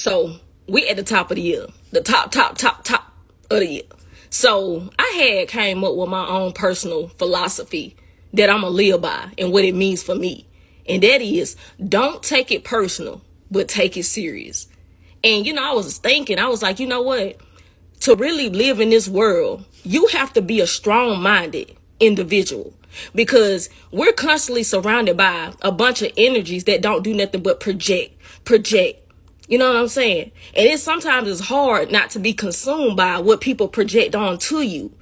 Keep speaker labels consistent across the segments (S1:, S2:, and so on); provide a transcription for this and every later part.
S1: So we at the top of the year, the top of the year. So I had came up with my own personal philosophy that I'm going to live by and what it means for me. And that is, don't take it personal, but take it serious. And, I was thinking, I was like, you know what? To really live in this world, you have to be a strong-minded individual, because we're constantly surrounded by a bunch of energies that don't do nothing but project. You know what I'm saying? And sometimes it's hard not to be consumed by what people project onto you.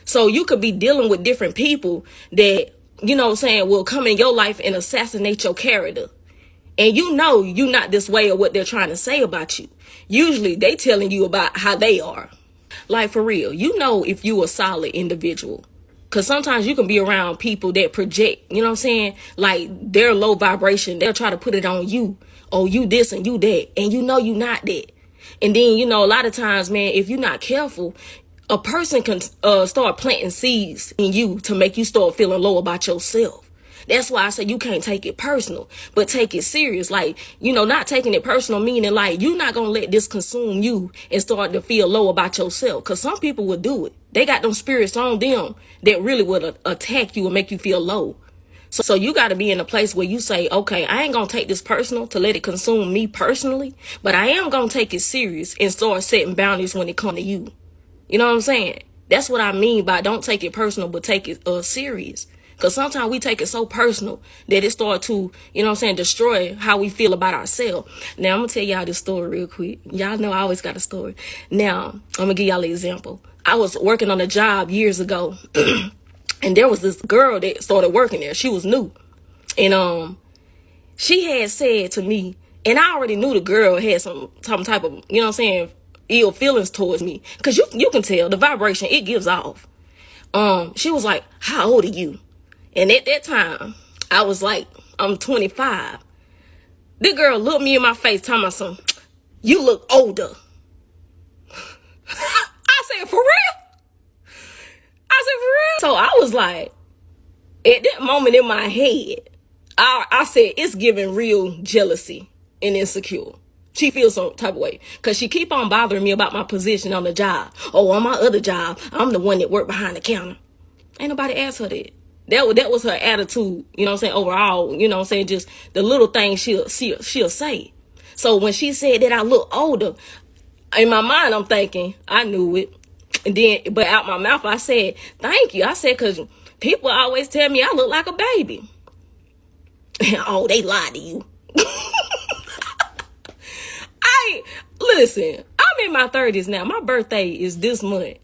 S1: So you could be dealing with different people that, will come in your life and assassinate your character. And you're not this way or what they're trying to say about you. Usually they telling you about how they are. Like, for real, if you a solid individual. Because sometimes you can be around people that project, like they're low vibration. They'll try to put it on you. Oh, you this and you that. And you're not that. And then, a lot of times, man, if you're not careful, a person can start planting seeds in you to make you start feeling low about yourself. That's why I say you can't take it personal, but take it serious. Like, not taking it personal, meaning like you're not going to let this consume you and start to feel low about yourself. Because some people would do it. They got them spirits on them that really would attack you and make you feel low. So you got to be in a place where you say, okay, I ain't going to take this personal to let it consume me personally, but I am going to take it serious and start setting boundaries when it comes to you. You know what I'm saying? That's what I mean by don't take it personal, but take it serious. Because sometimes we take it so personal that it starts to, destroy how we feel about ourselves. Now, I'm going to tell y'all this story real quick. Y'all know I always got a story. Now, I'm going to give y'all an example. I was working on a job years ago, and there was this girl that started working there. She was new. And she had said to me, and I already knew the girl had some type of, ill feelings towards me. Because you can tell the vibration it gives off. She was like, how old are you? And at that time, I was like, I'm 25. The girl looked me in my face, telling me something, you look older. I said, for real? So I was like, at that moment in my head, I said, it's giving real jealousy and insecure. She feels some type of way because she keep on bothering me about my position on the job. Oh, on my other job, I'm the one that worked behind the counter. Ain't nobody asked her that. That was her attitude, overall, just the little things she'll say. So when she said that I look older, in my mind, I'm thinking, I knew it. And then, but out my mouth, I said, thank you. I said, because people always tell me I look like a baby. Oh, they lied to you. Listen, I'm in my 30s now. My birthday is this month.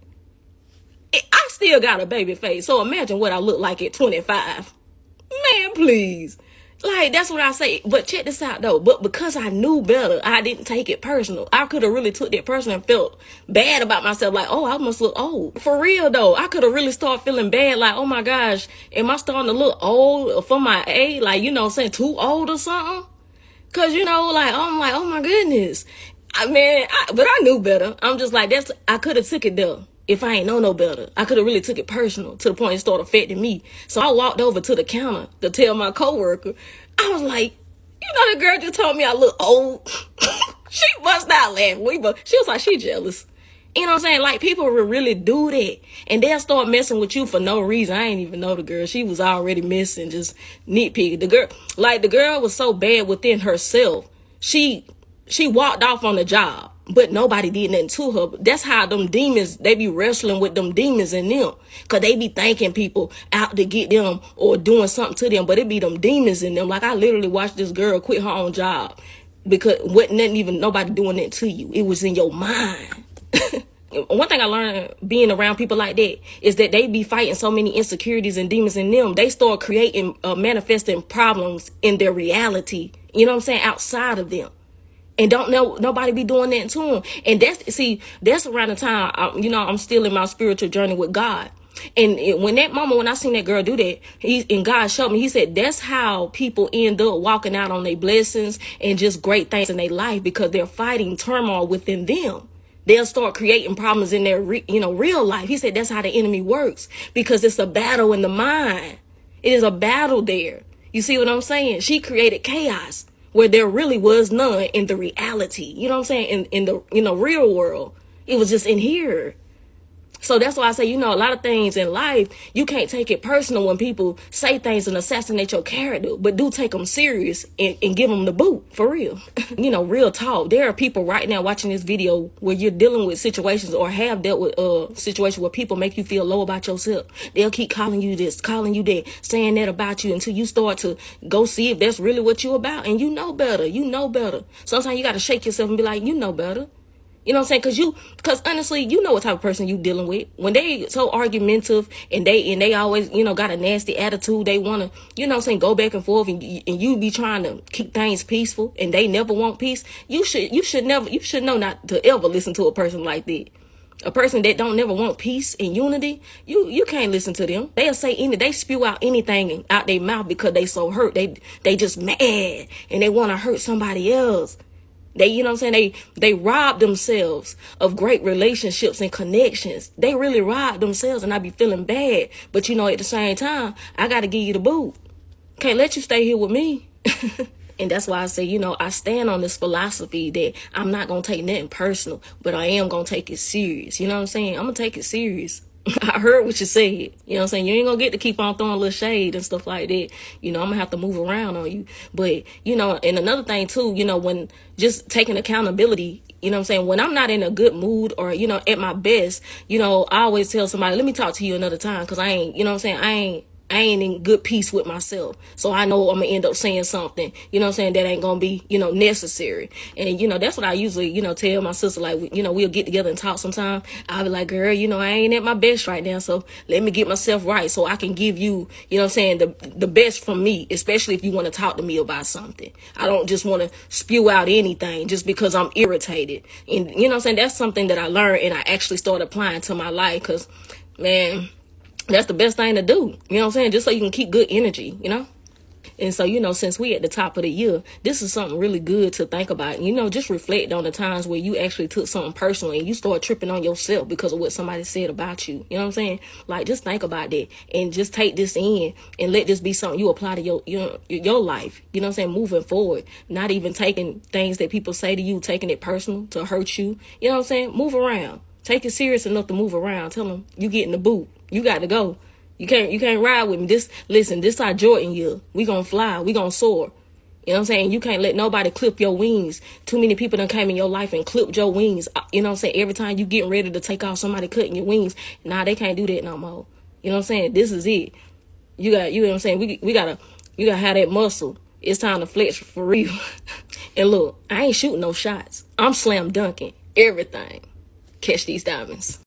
S1: I still got a baby face. So imagine what I look like at 25. Man, please. Like, that's what I say. But check this out, though. But because I knew better, I didn't take it personal. I could have really took that person and felt bad about myself. Like, oh, I must look old. For real, though. I could have really started feeling bad. Like, oh, my gosh, am I starting to look old for my age? Like, saying too old or something? Because, I'm like, oh, my goodness. But I knew better. I'm just like, I could have took it there. If I ain't know no better, I could have really took it personal to the point it started affecting me. So I walked over to the counter to tell my coworker. I was like, the girl just told me I look old. She bust out laughing. She was like, she jealous. You know what I'm saying? Like, people will really do that. And they'll start messing with you for no reason. I ain't even know the girl. She was already messing, just nitpicking. The girl was so bad within herself. She walked off on the job. But nobody did nothing to her. That's how them demons, they be wrestling with them demons in them. Because they be thanking people out to get them or doing something to them. But it be them demons in them. Like, I literally watched this girl quit her own job. Because wasn't even nobody doing that to you. It was in your mind. One thing I learned being around people like that is that they be fighting so many insecurities and demons in them. They start creating, manifesting problems in their reality. You know what I'm saying? Outside of them. And don't know nobody be doing that to him. And that's around the time, I'm still in my spiritual journey with God. And when I seen that girl do that, and God showed me, he said, that's how people end up walking out on their blessings and just great things in their life, because they're fighting turmoil within them. They'll start creating problems in their, real life. He said, that's how the enemy works, because it's a battle in the mind. It is a battle there. You see what I'm saying? She created chaos where there really was none in the reality. You know what I'm saying? In the, real world. It was just in here. So that's why I say, a lot of things in life, you can't take it personal when people say things and assassinate your character, but do take them serious and give them the boot, for real. Real talk. There are people right now watching this video where you're dealing with situations or have dealt with situations where people make you feel low about yourself. They'll keep calling you this, calling you that, saying that about you until you start to go see if that's really what you're about. And you know better. You know better. Sometimes you got to shake yourself and be like, you know better. You know what I'm saying? Cause honestly, you know what type of person you dealing with. When they so argumentative and they always, got a nasty attitude, they want to, go back and forth and you be trying to keep things peaceful and they never want peace. You should know not to ever listen to a person like that. A person that don't never want peace and unity, you can't listen to them. They'll say they spew out anything out their mouth because they so hurt. They just mad and they want to hurt somebody else. They, they rob themselves of great relationships and connections. They really rob themselves and I be feeling bad. But at the same time, I got to give you the boot. Can't let you stay here with me. And that's why I say, I stand on this philosophy that I'm not going to take nothing personal, but I am going to take it serious. You know what I'm saying? I'm going to take it serious. I heard what you said. You know what I'm saying? You ain't gonna get to keep on throwing a little shade and stuff like that. I'm gonna have to move around on you. But, and another thing too, when just taking accountability, you know what I'm saying? When I'm not in a good mood or, at my best, I always tell somebody, let me talk to you another time. Cause I ain't, you know what I'm saying? I ain't in good peace with myself. So I know I'm going to end up saying something, that ain't going to be, necessary. And, that's what I usually, tell my sister, like, we'll get together and talk sometime. I'll be like, girl, I ain't at my best right now. So let me get myself right so I can give you, the best from me, especially if you want to talk to me about something. I don't just want to spew out anything just because I'm irritated. And, that's something that I learned and I actually started applying to my life because, man, that's the best thing to do, just so you can keep good energy, And so, since we at the top of the year, this is something really good to think about. Just reflect on the times where you actually took something personal and you start tripping on yourself because of what somebody said about you. You know what I'm saying? Like, just think about that and just take this in and let this be something you apply to your life. You know what I'm saying? Moving forward, not even taking things that people say to you, taking it personal to hurt you. You know what I'm saying? Move around. Take it serious enough to move around. Tell them you getting the boot. You got to go. You can't ride with me. This our Jordan year. We gonna fly. We gonna soar. You know what I'm saying? You can't let nobody clip your wings. Too many people done came in your life and clipped your wings. You know what I'm saying? Every time you getting ready to take off, somebody cutting your wings. Nah, they can't do that no more. You know what I'm saying? This is it. You know what I'm saying? You gotta have that muscle. It's time to flex for real. And look, I ain't shooting no shots. I'm slam dunking everything. Catch these diamonds.